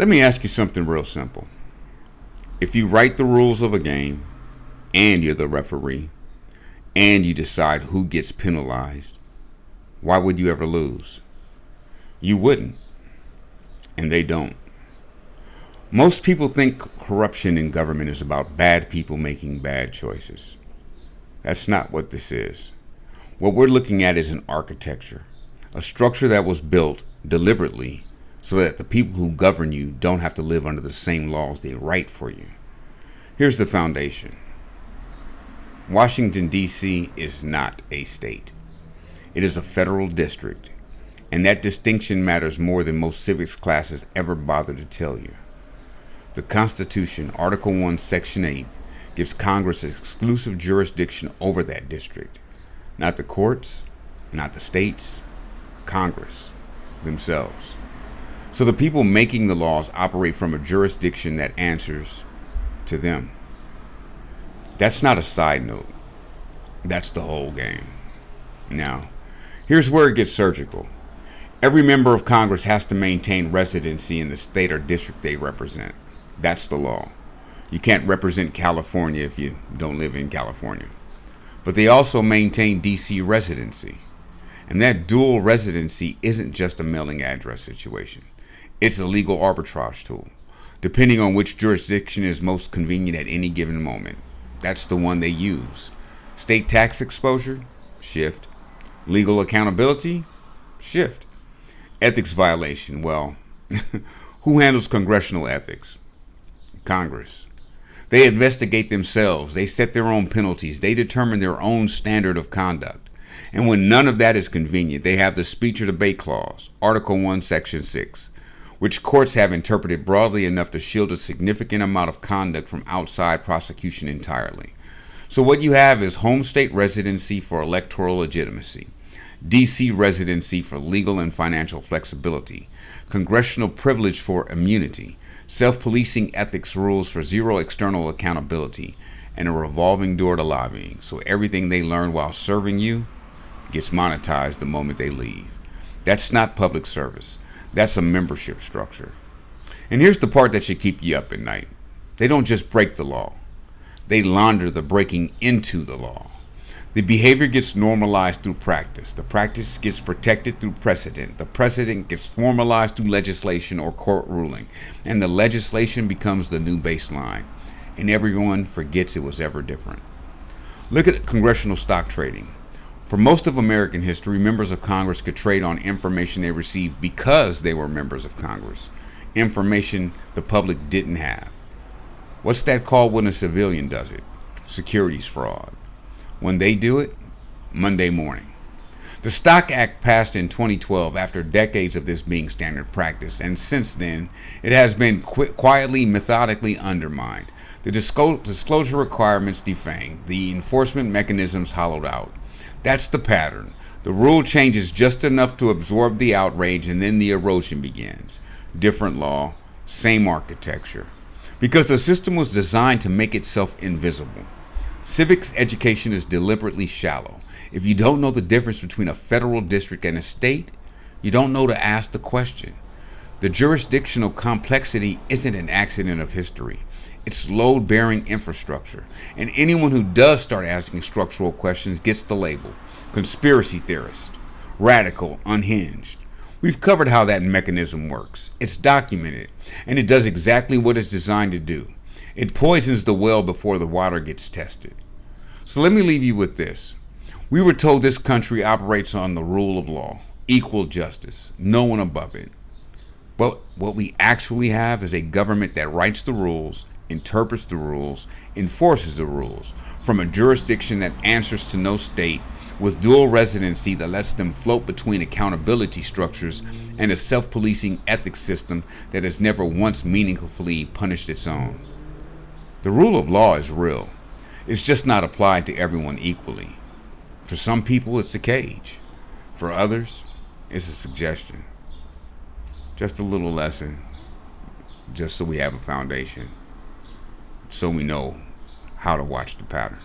Let me ask you something real simple. If you write the rules of a game and you're the referee and you decide who gets penalized, why would you ever lose? You wouldn't, and they don't. Most people think corruption in government is about bad people making bad choices. That's not what this is. What we're looking at is an architecture, a structure that was built deliberately so that the people who govern you don't have to live under the same laws they write for you. Here's the foundation. Washington, D.C. is not a state. It is a federal district, and that distinction matters more than most civics classes ever bother to tell you. The Constitution, Article 1, Section 8, gives Congress exclusive jurisdiction over that district. Not the courts, not the states, Congress themselves. So the people making the laws operate from a jurisdiction that answers to them. That's not a side note. That's the whole game. Now, here's where it gets surgical. Every member of Congress has to maintain residency in the state or district they represent. That's the law. You can't represent California if you don't live in California. But they also maintain DC residency. And that dual residency isn't just a mailing address situation. It's a legal arbitrage tool, depending on which jurisdiction is most convenient at any given moment. That's the one they use. State tax exposure? Shift. Legal accountability? Shift. Ethics violation? Well, who handles congressional ethics? Congress. They investigate themselves. They set their own penalties. They determine their own standard of conduct. And when none of that is convenient, they have the speech or debate clause, Article 1, Section 6, which courts have interpreted broadly enough to shield a significant amount of conduct from outside prosecution entirely. So what you have is home state residency for electoral legitimacy, DC residency for legal and financial flexibility, congressional privilege for immunity, self-policing ethics rules for zero external accountability, and a revolving door to lobbying, so everything they learn while serving you gets monetized the moment they leave. That's not public service. That's a membership structure. And here's the part that should keep you up at night. They don't just break the law. They launder the breaking into the law. The behavior gets normalized through practice. The practice gets protected through precedent. The precedent gets formalized through legislation or court ruling. And the legislation becomes the new baseline. And everyone forgets it was ever different. Look at congressional stock trading. For most of American history, members of Congress could trade on information they received because they were members of Congress. Information the public didn't have. What's that called when a civilian does it? Securities fraud. When they do it, Monday morning. The Stock Act passed in 2012 after decades of this being standard practice, and since then, it has been quietly, methodically undermined. The disclosure requirements defanged, the enforcement mechanisms hollowed out. That's the pattern. The rule changes just enough to absorb the outrage, and then the erosion begins. Different law, same architecture. Because the system was designed to make itself invisible. Civics education is deliberately shallow. If you don't know the difference between a federal district and a state, you don't know to ask the question. The jurisdictional complexity isn't an accident of history. It's load-bearing infrastructure. And anyone who does start asking structural questions gets the label. Conspiracy theorist. Radical. Unhinged. We've covered how that mechanism works. It's documented. And it does exactly what it's designed to do. It poisons the well before the water gets tested. So let me leave you with this. We were told this country operates on the rule of law. Equal justice. No one above it. But what we actually have is a government that writes the rules, interprets the rules, enforces the rules from a jurisdiction that answers to no state, with dual residency that lets them float between accountability structures and a self-policing ethics system that has never once meaningfully punished its own. The rule of law is real. It's just not applied to everyone equally. For some people, it's a cage. For others, it's a suggestion. Just a little lesson, just so we have a foundation, so we know how to watch the pattern.